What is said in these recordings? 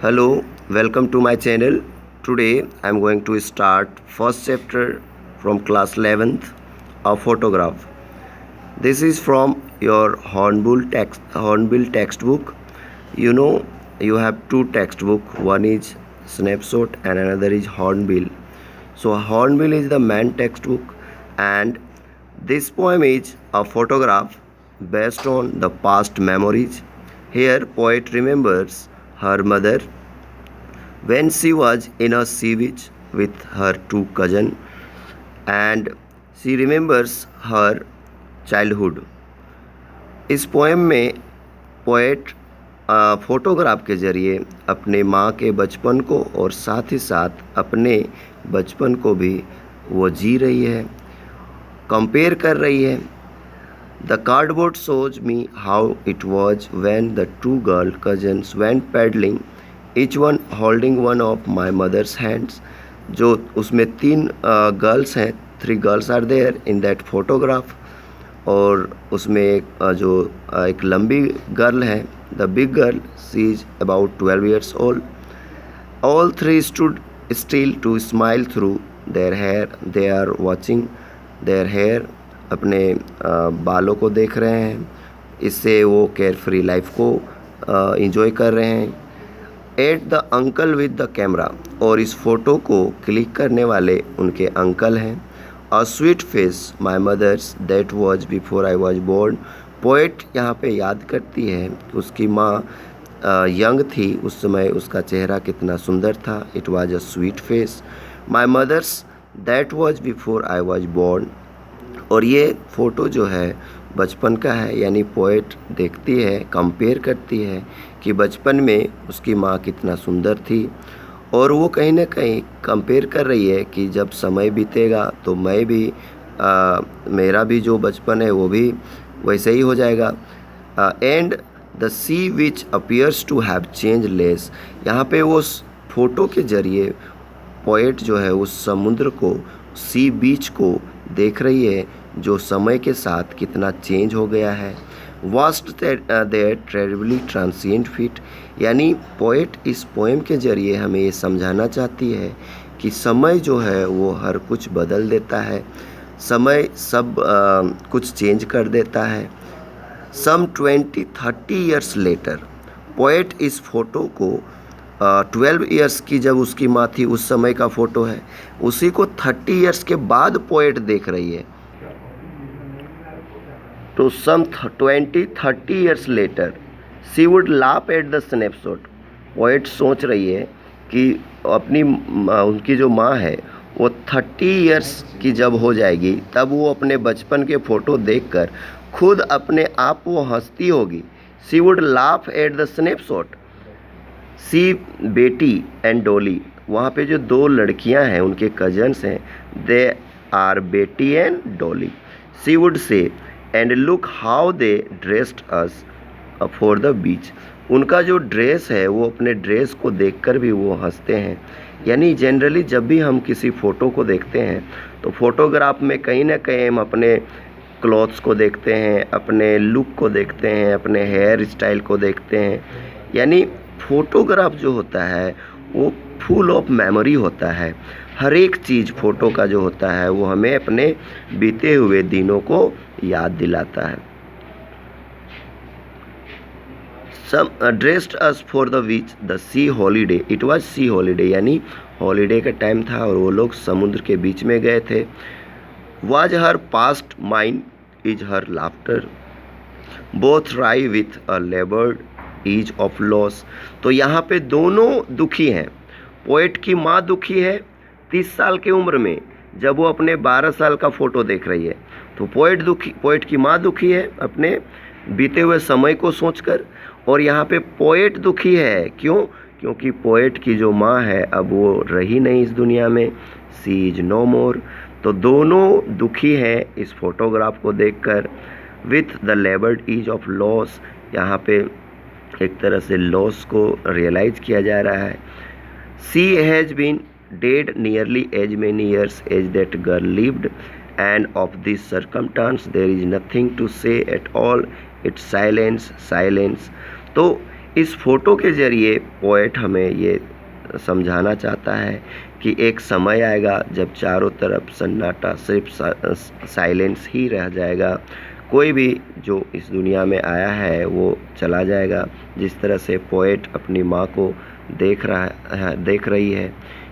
Hello, welcome to my channel. Today I am going to start first chapter from class 11th, a photograph. This is from your Hornbill textbook. You know you have two textbook. One is Snapshot and another is Hornbill. So Hornbill is the main textbook, and this poem is a photograph based on the past memories. Here poet remembers her mother when she was in a sea beach with her two cousins, and she remembers her childhood. इस poem में poet photograph के ज़रिए अपने माँ के बचपन को और साथ ही साथ अपने बचपन को भी वो जी रही है, कंपेयर कर रही है. The cardboard shows me how it was when the two girl cousins went paddling, each one holding one of my mother's hands. जो उसमें तीन गर्ल्स हैं, 3 girls are there in that photograph. और उसमें एक लंबी गर्ल है, the big girl, she is about 12 years old. All three stood still to smile through their hair. They are watching their hair. अपने बालों को देख रहे हैं. इससे वो केयर फ्री लाइफ को इंजॉय कर रहे हैं. At the uncle with the camera, और इस फ़ोटो को क्लिक करने वाले उनके अंकल हैं. A sweet face my mother's that was before I was born. Poet यहाँ पे याद करती है कि उसकी माँ यंग थी, उस समय उसका चेहरा कितना सुंदर था. It was a sweet face. My mother's that was before I was born. और ये फ़ोटो जो है बचपन का है, यानी पोएट देखती है, कंपेयर करती है कि बचपन में उसकी माँ कितना सुंदर थी. और वो कहीं ना कहीं कंपेयर कर रही है कि जब समय बीतेगा तो मैं भी मेरा भी जो बचपन है वो भी वैसे ही हो जाएगा. And the sea which appears to have changeless. यहाँ पे वो फ़ोटो के ज़रिए पोएट जो है उस समुद्र को, सी बीच को देख रही है जो समय के साथ कितना चेंज हो गया है. Washed their terribly transient feet. यानी पोएट इस पोएम के ज़रिए हमें ये समझाना चाहती है कि समय जो है वो हर कुछ बदल देता है, समय सब कुछ चेंज कर देता है. सम 20-30 years लेटर, पोएट इस फ़ोटो को 12 years की जब उसकी माँ थी उस समय का फ़ोटो है, उसी को 30 years के बाद पोएट देख रही है. तो some 20-30 years later she would laugh at the snapshot. Poet सोच रही है कि अपनी उनकी जो माँ है वो 30 years की जब हो जाएगी तब वो अपने बचपन के फ़ोटो देखकर खुद अपने आप वो हंसती होगी. She would laugh at the snapshot. See Betty and Dolly, वहाँ पे जो 2 लड़कियाँ हैं उनके कजन्स हैं, they are Betty and Dolly. She would say and look how they dressed us for the beach. उनका जो ड्रेस है वो अपने ड्रेस को देखकर भी वो हंसते हैं. यानी जनरली जब भी हम किसी फ़ोटो को देखते हैं तो फोटोग्राफ में कहीं ना कहीं हम अपने क्लॉथ्स को देखते हैं, अपने लुक को देखते हैं, अपने हेयर स्टाइल को देखते हैं. यानी फ़ोटोग्राफ जो होता है वो फुल ऑफ मेमोरी होता है. हर एक चीज़ फ़ोटो का जो होता है वो हमें अपने बीते हुए दिनों को याद दिलाता है. Some dressed us for the beach the sea holiday. It was sea holiday, यानी हॉलीडे का टाइम था और वो लोग समुद्र के बीच में गए थे. Was her past mind is her laughter, both rye with a laboured ease of loss. तो यहाँ पे दोनों दुखी हैं. पोएट की माँ दुखी है 30 साल की उम्र में जब वो अपने 12 साल का फ़ोटो देख रही है. तो पोएट की माँ दुखी है अपने बीते हुए समय को सोचकर. और यहाँ पे पोएट दुखी है, क्यों? क्योंकि पोएट की जो माँ है अब वो रही नहीं इस दुनिया में. She is no more. तो दोनों दुखी हैं इस फोटोग्राफ को देखकर. With the laboured ease of loss, यहाँ पे एक तरह से लॉस को रियलाइज़ किया जा रहा है. She has been dead nearly as many years as that girl lived, and of this circumstance there is nothing to say at all. It's silence silence. तो इस फोटो के ज़रिए पोएट हमें ये समझाना चाहता है कि एक समय आएगा जब चारों तरफ सन्नाटा, सिर्फ साइलेंस ही रह जाएगा। कोई भी जो इस दुनिया में आया है वो चला जाएगा। जिस तरह से पोएट अपनी माँ को देख रही है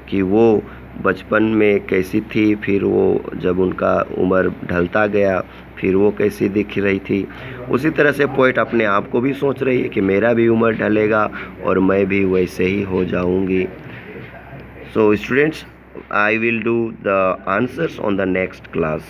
कि वो बचपन में कैसी थी, फिर वो जब उनका उम्र ढलता गया फिर वो कैसी दिख रही थी। उसी तरह से पोएट अपने आप को भी सोच रही है कि मेरा भी उम्र ढलेगा और मैं भी वैसे ही हो जाऊंगी। So students, I will do the answers on the next class.